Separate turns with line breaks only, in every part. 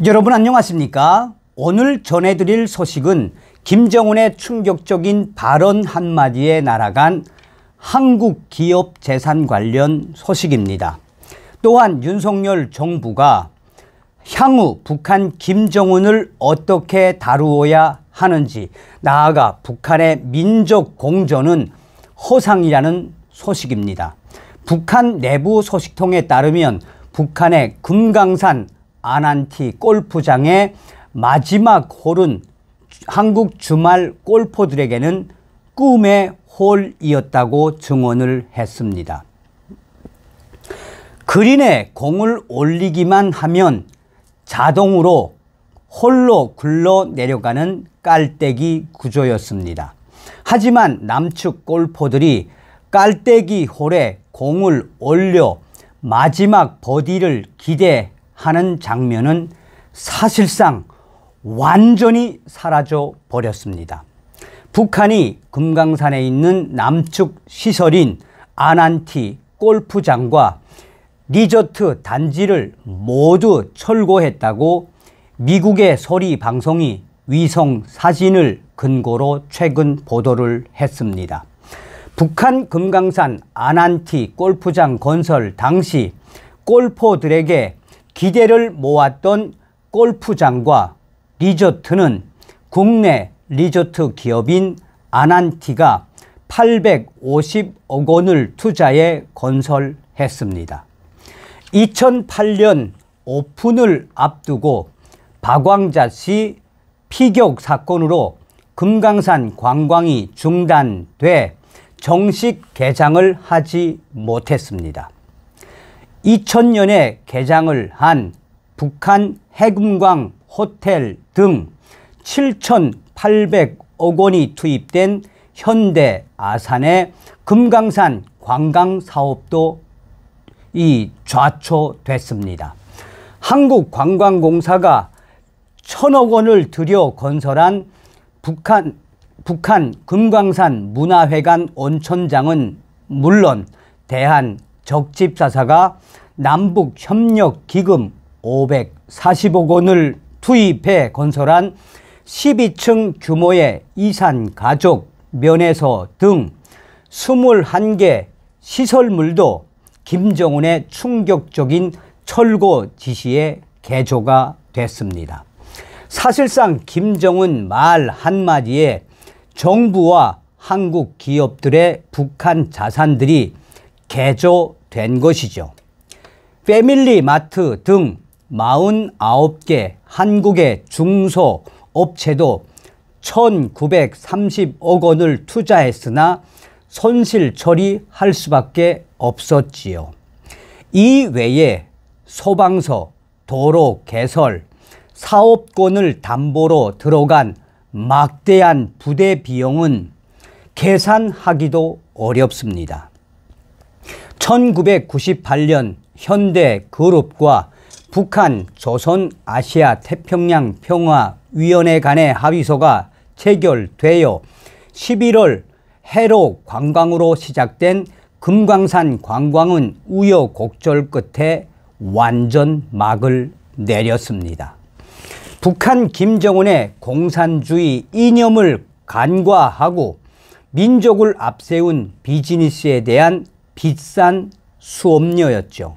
여러분 안녕하십니까? 오늘 전해드릴 소식은 김정은의 충격적인 발언 한마디에 날아간 한국 기업 재산 관련 소식입니다. 또한 윤석열 정부가 향후 북한 김정은을 어떻게 다루어야 하는지, 나아가 북한의 민족 공존은 허상이라는 소식입니다. 북한 내부 소식통에 따르면 북한의 금강산 아난티 골프장의 마지막 홀은 한국 주말 골퍼들에게는 꿈의 홀이었다고 증언을 했습니다. 그린에 공을 올리기만 하면 자동으로 홀로 굴러 내려가는 깔때기 구조였습니다. 하지만 남측 골퍼들이 깔때기 홀에 공을 올려 마지막 버디를 기대하는 장면은 사실상 완전히 사라져 버렸습니다. 북한이 금강산에 있는 남측 시설인 아난티 골프장과 리조트 단지를 모두 철거했다고 미국의 소리 방송이 위성 사진을 근거로 최근 보도를 했습니다. 북한 금강산 아난티 골프장 건설 당시 골퍼들에게 기대를 모았던 골프장과 리조트는 국내 리조트 기업인 아난티가 850억 원을 투자해 건설했습니다. 2008년 오픈을 앞두고 박광자 씨 피격 사건으로 금강산 관광이 중단돼 정식 개장을 하지 못했습니다. 2000년에 개장을 한 북한 해금광 호텔 등 7,800억 원이 투입된 현대 아산의 금강산 관광 사업도 좌초됐습니다. 한국관광공사가 1,000억 원을 들여 건설한 북한 금강산 문화회관 온천장은 물론 대한적집사사가 남북협력기금 540억 원을 투입해 건설한 12층 규모의 이산가족 면에서 등 21개 시설물도 김정은의 충격적인 철거 지시에 개조가 됐습니다. 사실상 김정은 말 한마디에 정부와 한국 기업들의 북한 자산들이 개조된 것이죠. 패밀리마트 등 49개 한국의 중소업체도 1,930억 원을 투자했으나 손실 처리할 수밖에 없었지요. 이 외에 소방서, 도로 개설, 사업권을 담보로 들어간 막대한 부대 비용은 계산하기도 어렵습니다. 1998년 현대그룹과 북한 조선아시아태평양 평화위원회 간의 합의서가 체결되어 11월 해로 관광으로 시작된 금강산 관광은 우여곡절 끝에 완전 막을 내렸습니다. 북한 김정은의 공산주의 이념을 간과하고 민족을 앞세운 비즈니스에 대한 비싼 수업료였죠.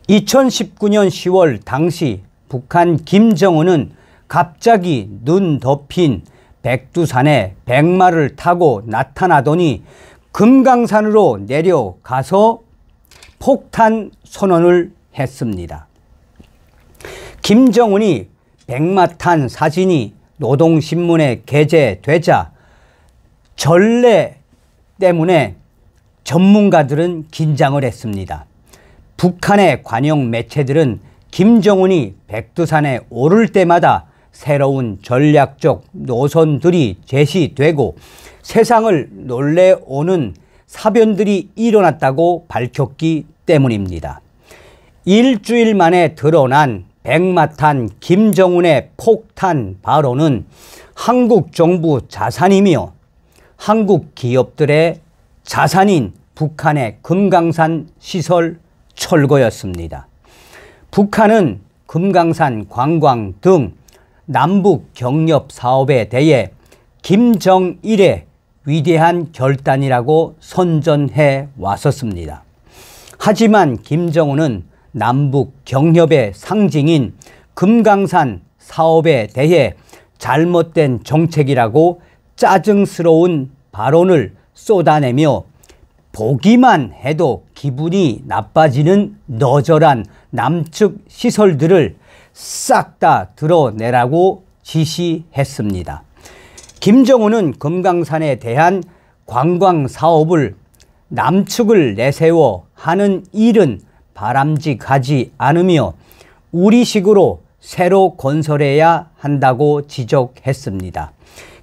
2019년 10월 당시 북한 김정은은 갑자기 눈 덮인 백두산에 백마를 타고 나타나더니 금강산으로 내려가서 폭탄 선언을 했습니다. 김정은이 백마 탄 사진이 노동신문에 게재되자 전례 때문에 전문가들은 긴장을 했습니다. 북한의 관영 매체들은 김정은이 백두산에 오를 때마다 새로운 전략적 노선들이 제시되고 세상을 놀래오는 사변들이 일어났다고 밝혔기 때문입니다. 일주일 만에 드러난 백마탄 김정은의 폭탄 발언은 한국 정부 자산이며 한국 기업들의 자산인 북한의 금강산 시설 철거였습니다. 북한은 금강산 관광 등 남북 경협 사업에 대해 김정일의 위대한 결단이라고 선전해 왔었습니다. 하지만 김정은은 남북 경협의 상징인 금강산 사업에 대해 잘못된 정책이라고 짜증스러운 발언을 쏟아내며 보기만 해도 기분이 나빠지는 너절한 남측 시설들을 싹 다 드러내라고 지시했습니다. 김정은은 금강산에 대한 관광 사업을 남측을 내세워 하는 일은 바람직하지 않으며 우리식으로 새로 건설해야 한다고 지적했습니다.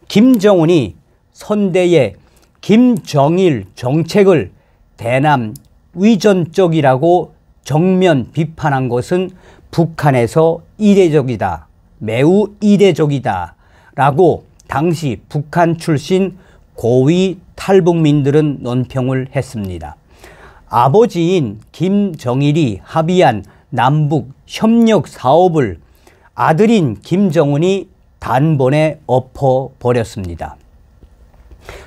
김정은이 선대의 김정일 정책을 대남 위전적이라고 정면 비판한 것은 북한에서 이례적이다, 매우 이례적이다 라고 당시 북한 출신 고위 탈북민들은 논평을 했습니다. 아버지인 김정일이 합의한 남북 협력 사업을 아들인 김정은이 단번에 엎어버렸습니다.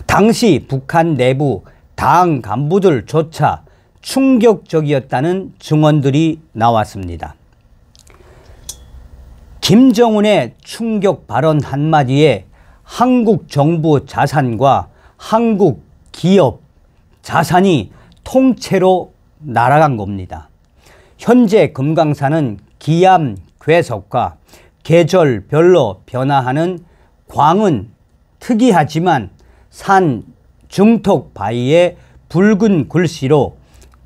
당시 북한 내부 당 간부들조차 충격적이었다는 증언들이 나왔습니다. 김정은의 충격 발언 한마디에 한국 정부 자산과 한국 기업 자산이 통째로 날아간 겁니다. 현재 금강산은 기암 괴석과 계절별로 변화하는 광은 특이하지만 산 중턱 바위에 붉은 글씨로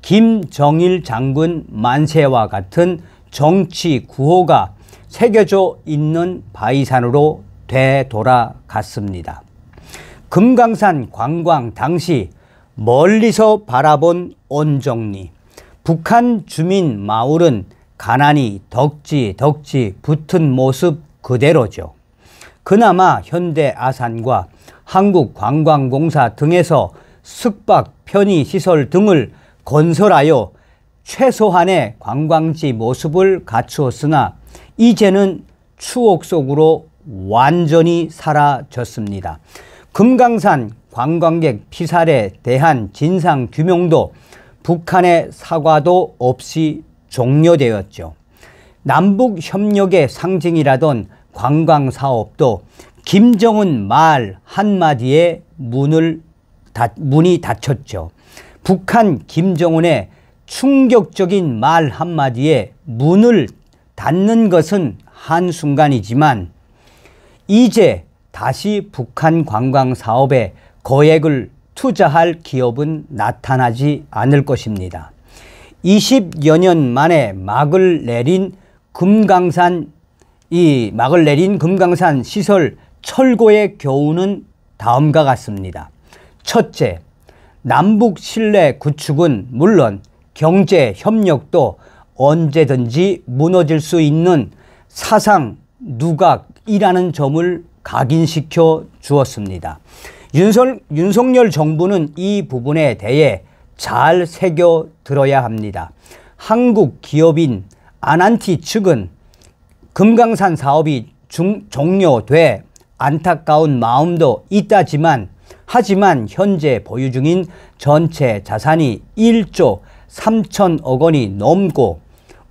김정일 장군 만세와 같은 정치 구호가 새겨져 있는 바위산으로 되돌아갔습니다. 금강산 관광 당시 멀리서 바라본 온정리, 북한 주민 마을은 가난이 덕지 붙은 모습 그대로죠. 그나마 현대아산과 한국관광공사 등에서 숙박 편의시설 등을 건설하여 최소한의 관광지 모습을 갖추었으나 이제는 추억 속으로 완전히 사라졌습니다. 금강산 관광객 피살에 대한 진상규명도 북한의 사과도 없이 종료되었죠. 남북협력의 상징이라던 관광사업도 김정은 말 한마디에 문이 닫혔죠. 북한 김정은의 충격적인 말 한마디에 문을 닫는 것은 한순간이지만 이제 다시 북한 관광사업에 거액을 투자할 기업은 나타나지 않을 것입니다. 20여 년 만에 막을 내린 금강산 시설 철거의 교훈은 다음과 같습니다. 첫째, 남북 신뢰 구축은 물론 경제 협력도 언제든지 무너질 수 있는 사상 누각이라는 점을 각인시켜 주었습니다. 윤석열 정부는 이 부분에 대해 잘 새겨 들어야 합니다. 한국 기업인 아난티 측은 금강산 사업이 종료돼 안타까운 마음도 있다지만 하지만 현재 보유 중인 전체 자산이 1조 3천억 원이 넘고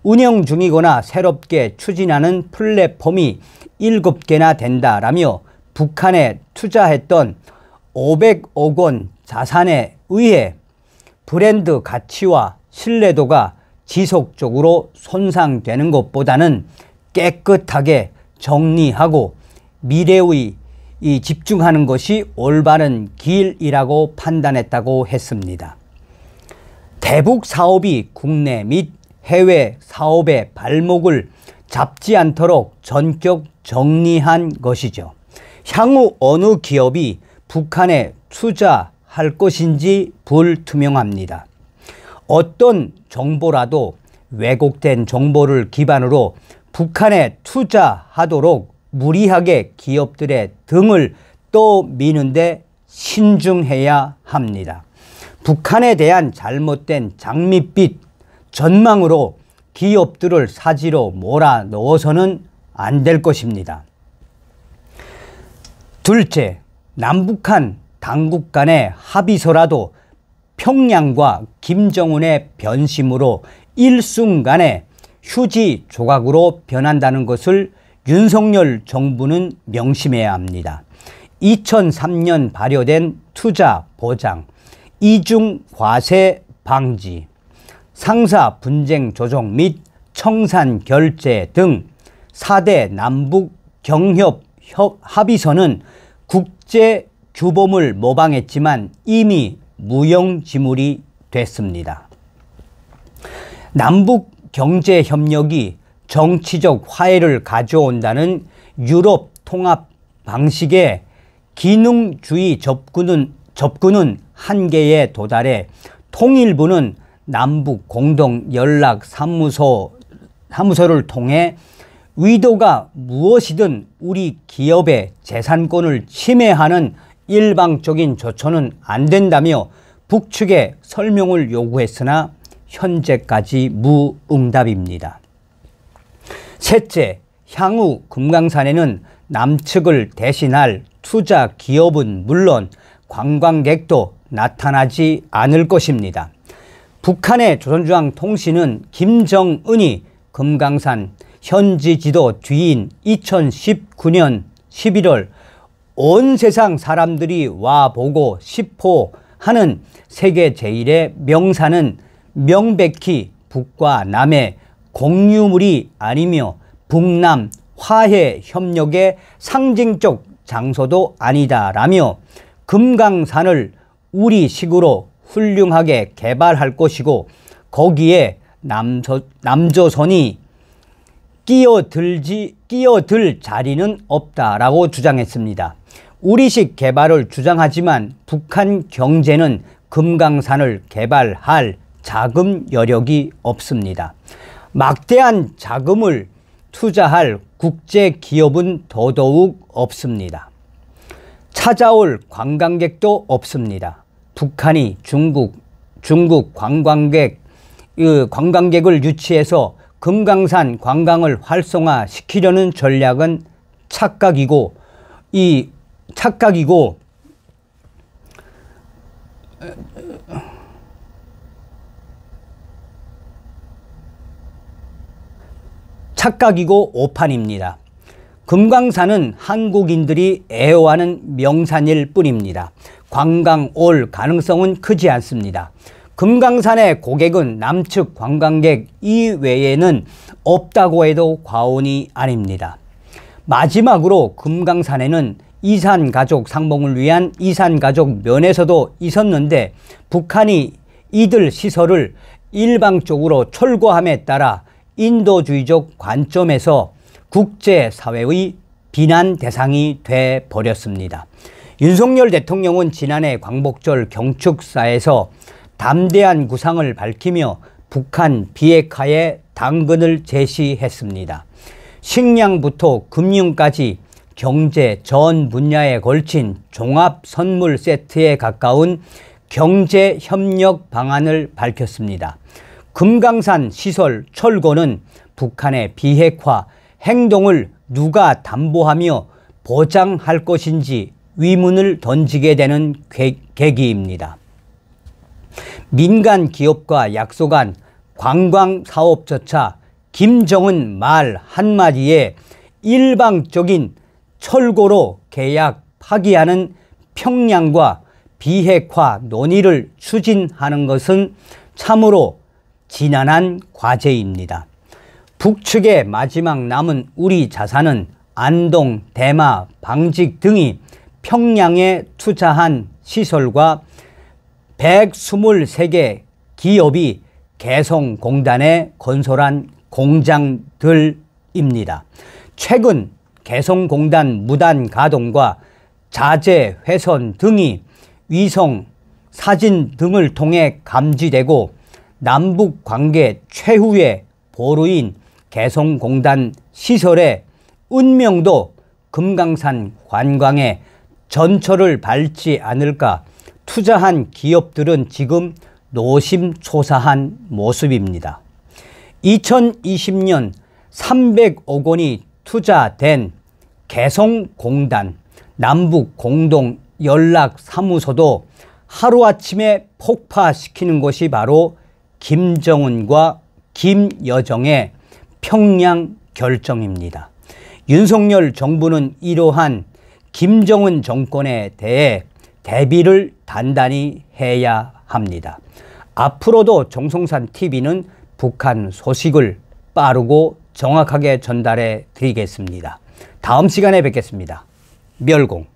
운영 중이거나 새롭게 추진하는 플랫폼이 7개나 된다라며 북한에 투자했던 500억 원 자산에 의해 브랜드 가치와 신뢰도가 지속적으로 손상되는 것보다는 깨끗하게 정리하고 미래의 집중하는 것이 올바른 길이라고 판단했다고 했습니다. 대북 사업이 국내 및 해외 사업의 발목을 잡지 않도록 전격 정리한 것이죠. 향후 어느 기업이 북한에 투자할 것인지 불투명합니다. 어떤 정보라도 왜곡된 정보를 기반으로 북한에 투자하도록 무리하게 기업들의 등을 떠미는데 신중해야 합니다. 북한에 대한 잘못된 장밋빛 전망으로 기업들을 사지로 몰아넣어서는 안 될 것입니다. 둘째, 남북한 당국 간의 합의서라도 평양과 김정은의 변심으로 일순간에 휴지 조각으로 변한다는 것을 윤석열 정부는 명심해야 합니다. 2003년 발효된 투자 보장, 이중 과세 방지, 상사 분쟁 조정 및 청산 결제 등 4대 남북 경협 합의서는 국제 규범을 모방했지만 이미 무용지물이 됐습니다. 남북 경제협력이 정치적 화해를 가져온다는 유럽 통합 방식의 기능주의 접근은 한계에 도달해 통일부는 남북 공동 연락 사무소를 통해 의도가 무엇이든 우리 기업의 재산권을 침해하는 일방적인 조처는 안 된다며 북측에 설명을 요구했으나 현재까지 무응답입니다. 셋째, 향후 금강산에는 남측을 대신할 투자 기업은 물론 관광객도 나타나지 않을 것입니다. 북한의 조선중앙통신은 김정은이 금강산 현지 지도 뒤인 2019년 11월 온 세상 사람들이 와보고 싶어 하는 세계 제1의 명산은 명백히 북과 남의 공유물이 아니며 북남 화해 협력의 상징적 장소도 아니다라며 금강산을 우리식으로 훌륭하게 개발할 것이고 거기에 남조선이 끼어들 자리는 없다라고 주장했습니다. 우리식 개발을 주장하지만 북한 경제는 금강산을 개발할 자금 여력이 없습니다. 막대한 자금을 투자할 국제 기업은 더더욱 없습니다. 찾아올 관광객도 없습니다. 북한이 중국 관광객을 유치해서 금강산 관광을 활성화시키려는 전략은 착각이고 오판입니다. 금강산은 한국인들이 애호하는 명산일 뿐입니다. 관광 올 가능성은 크지 않습니다. 금강산의 고객은 남측 관광객 이외에는 없다고 해도 과언이 아닙니다. 마지막으로 금강산에는 이산가족 상봉을 위한 이산가족 면에서도 있었는데 북한이 이들 시설을 일방적으로 철거함에 따라 인도주의적 관점에서 국제사회의 비난 대상이 돼버렸습니다. 윤석열 대통령은 지난해 광복절 경축사에서 담대한 구상을 밝히며 북한 비핵화에 당근을 제시했습니다. 식량부터 금융까지 경제 전 분야에 걸친 종합선물 세트에 가까운 경제협력 방안을 밝혔습니다. 금강산 시설 철거는 북한의 비핵화 행동을 누가 담보하며 보장할 것인지 의문을 던지게 되는 계기입니다. 민간 기업과 약속한 관광사업조차 김정은 말 한마디에 일방적인 철거로 계약 파기하는 평양과 비핵화 논의를 추진하는 것은 참으로 지난한 과제입니다. 북측의 마지막 남은 우리 자산은 안동, 대마, 방직 등이 평양에 투자한 시설과 123개 기업이 개성공단에 건설한 공장들입니다. 최근 개성공단 무단 가동과 자재 훼손 등이 위성 사진 등을 통해 감지되고 남북 관계 최후의 보루인 개성공단 시설의 운명도 금강산 관광에 전철을 밟지 않을까 투자한 기업들은 지금 노심초사한 모습입니다. 2020년 300억 원이 투자된 개성공단 남북공동연락사무소도 하루아침에 폭파시키는 것이 바로 김정은과 김여정의 평양 결정입니다. 윤석열 정부는 이러한 김정은 정권에 대해 대비를 단단히 해야 합니다. 앞으로도 정성산 TV는 북한 소식을 빠르고 정확하게 전달해 드리겠습니다. 다음 시간에 뵙겠습니다. 멸공.